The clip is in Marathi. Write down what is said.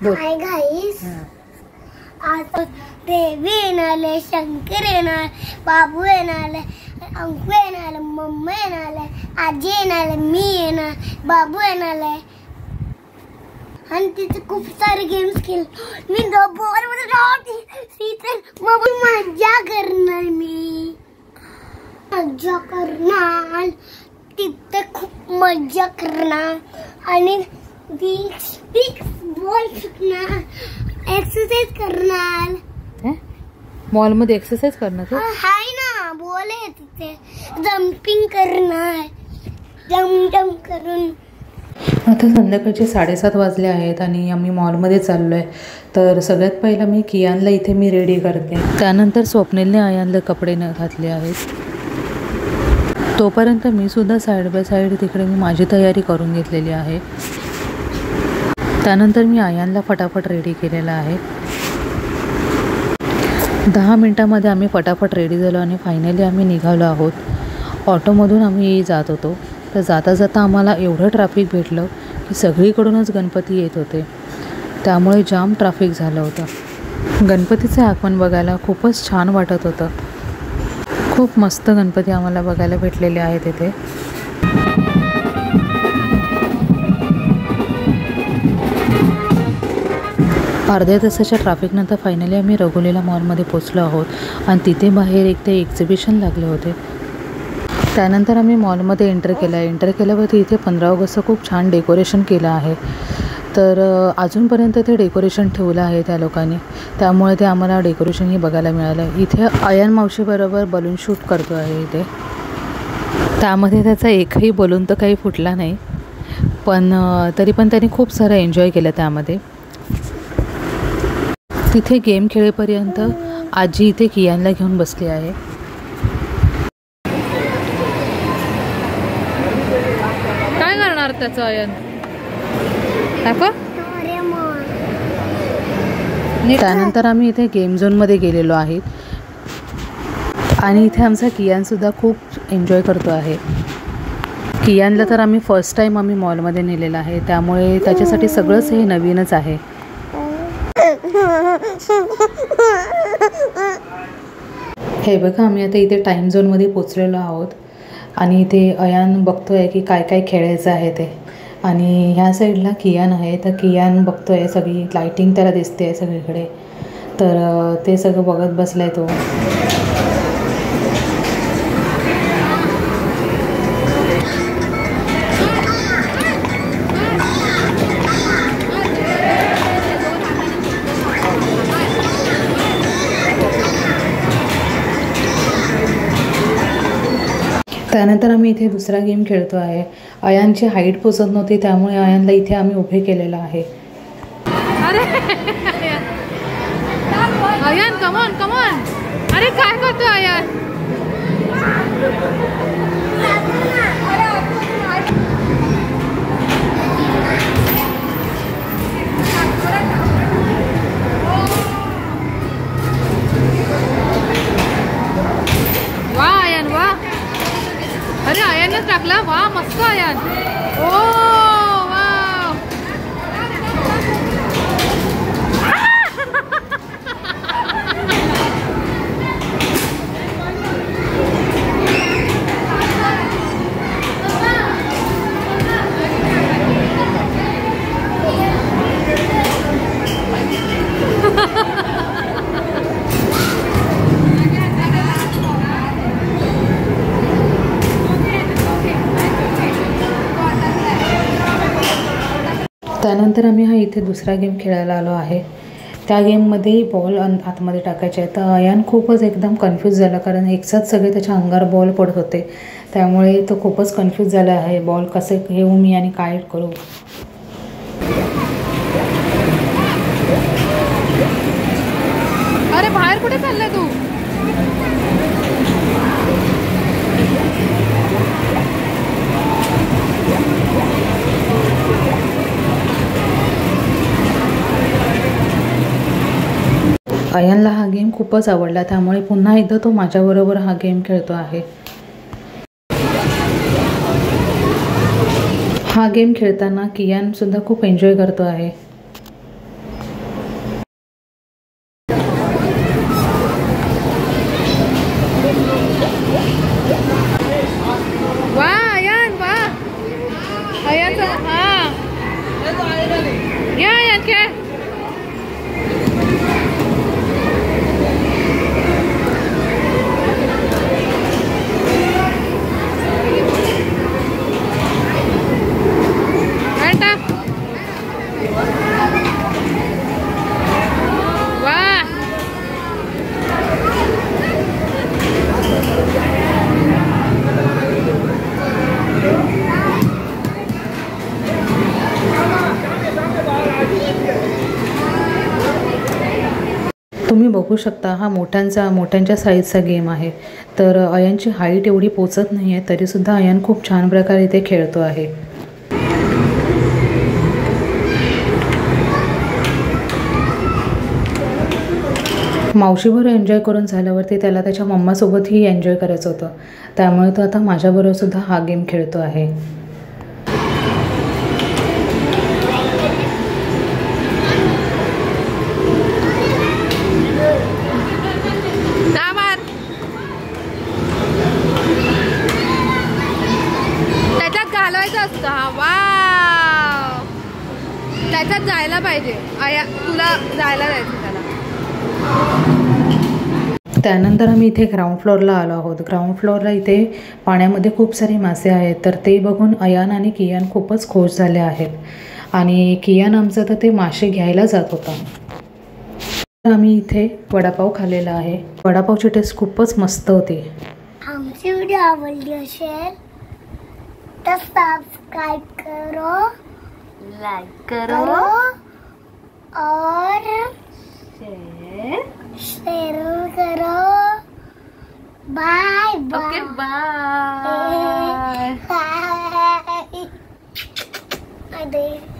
हाय गाईस, आज देवी येणार, शंकर येणार, बाबू येणार, अंकू येणार, मम्मा येणार, आजी येणार, मी येणार, बाबू येणार आणि तिथे खूप सारे गेम्स खेळ. मी बॉल मध्ये राहते तिथे मजा करणार. मी मजा करणार तिथे, खूप मजा करणार आणि बॉल शिकणार, एक्सरसाइज करणार. मॉल मध्ये एक्सरसाइज करणार हाय ना, बॉल आहे तिथे, जम्पिंग करणार, जम्प करून. आता संध्याकाळचे 7:30 वाजले आहेत आणि आम्ही मॉलमध्ये चाललो आहे. तर सगळ्यात पहिला मी कियानला इथे मी रेडी करते. त्यानंतर स्वप्नीलने आयानला कपडे घातले आहेत. तोपर्यंत मी सुद्धा साईड बाय साईड तिकडे मी माझी तयारी करून घेतलेली आहे. त्यानंतर मी आयानला फटाफट रेडी केलेला आहे. 10 मिनटामध्ये आम्ही फटाफट रेडी झालो आणि फायनली आम्ही निघालो आहोत. ऑटोमधून आम्ही जात होतो. तर जाता जाता आम्हाला एवढं ट्रॅफिक भेटलं की सगळीकडूनच गणपती येत होते, त्यामुळे जाम ट्रॅफिक झालं होतं. गणपतीचे आगमन बघायला खूपच छान वाटत होतं. खूप मस्त गणपती आम्हाला बघायला भेटलेले आहेत इथे. अर्ध्या तासाच्या ट्रॅफिकनंतर फायनली आम्ही रघुलीला मॉलमध्ये पोचलो आहोत आणि तिथे बाहेर एक ते एक्झिबिशन लागले होते. त्यानंतर आम्ही मॉलमध्ये एंटर केल्यावरती इथे 15 ऑगस्टचं खूप छान डेकोरेशन केलं आहे. तर अजूनपर्यंत ते डेकोरेशन ठेवलं आहे त्या लोकांनी, त्यामुळे ते आम्हाला डेकोरेशनही बघायला मिळालं. इथे आयन मावशीबरोबर बलून शूट करतो आहे इथे. त्यामध्ये त्याचा एकही बलून तर काही फुटला नाही, पण तरी पण त्यांनी खूप सारं एन्जॉय केलं त्यामध्ये. तिथे गेम खेळेपर्यंत आजी इथे कियानला घेऊन बसली आहे. काय करणार त्याचं आयन? त्यानंतर आम्ही इथे गेम झोनमध्ये गेलेलो आहे आणि इथे आमचा कियानसुद्धा खूप एन्जॉय करतो आहे. कियानला तर आम्ही फर्स्ट टाईम आम्ही मॉलमध्ये नेलेलं आहे, त्यामुळे त्याच्यासाठी सगळंच हे नवीनच आहे. हे बघा, आम्ही आता इथे टाईम झोनमध्ये पोचलेलो आहोत आणि इथे अयान बघतोय की काय काय खेळायचं आहे ते. आणि ह्या साईडला कियान आहे, तर कियान बघतोय, सगळी लाईटिंग त्याला दिसते आहे सगळीकडे. तर ते सगळं बघत बसलाय तो. त्यानंतर आम्ही इथे दुसरा गेम खेळतो आहे. अयानची हाईट पोचत नव्हती, त्यामुळे अयानला इथे आम्ही उभे केलेलं आहे. अयान कमॉन कमॉन, अरे काय करतो अयान? वा अयान वा, अरे आयानच टाकला, वा मस्त आयान. ओ वा, त्यानंतर आम्ही हा इथे दुसरा गेम खेळायला आलो आहे. त्या गेममध्ये बॉल आतमध्ये टाकायचे आहे. तर अयान खूपच एकदम कन्फ्यूज झाला, कारण एकसाथ सगळे त्याच्या अंगावर बॉल पडत होते, त्यामुळे तो खूपच कन्फ्यूज झाला आहे. बॉल कसे घेऊ मी आणि काय करू. अरे बाहेर कुठे चाललाय तू? अयानला हा गेम खूपच आवडला, त्यामुळे पुन्हा एकदा तो माझ्याबरोबर हा गेम खेळतो आहे. हा गेम खेळताना कियान सुद्धा खूप एन्जॉय करतो आहे. तुम्ही बघू शकता हा मोठ्यांच्या साईजचा गेम आहे. तर अयानची हाईट एवढी पोचत नाही आहे तरीसुद्धा अयान खूप छान प्रकारे इथे खेळतो आहे. मावशीबरोबर एन्जॉय करून झाल्यावरती त्याला त्याच्या मम्मासोबतही एन्जॉय करायचं होतं. त्यामुळे तो आता माझ्याबरोबरसुद्धा हा गेम खेळतो आहे. त्याच्यात घालवायचं असतं. हा वाव, त्याच्यात जायला पाहिजे. आया तुला जायला जायचं त्याला. त्यानंतर आम्ही इथे ग्राउंड फ्लोअरला आलो आहोत. ग्राउंड फ्लोअरला इथे पाण्यामध्ये खूप सारे मासे आहेत. तर ते बघून अयान आणि कियान खूपच खुश झाले आहेत. आणि कियान आमचं तर ते मासे घ्यायला जात होता. आम्ही इथे वडापाव खाल्लेला आहे. वडापावची टेस्ट खूपच मस्त होती. आमची व्हिडिओ आवडली असेल तर सब्सक्राइब करो, लाइक और शेयर करो. Bye okay bye. Bye. Bye.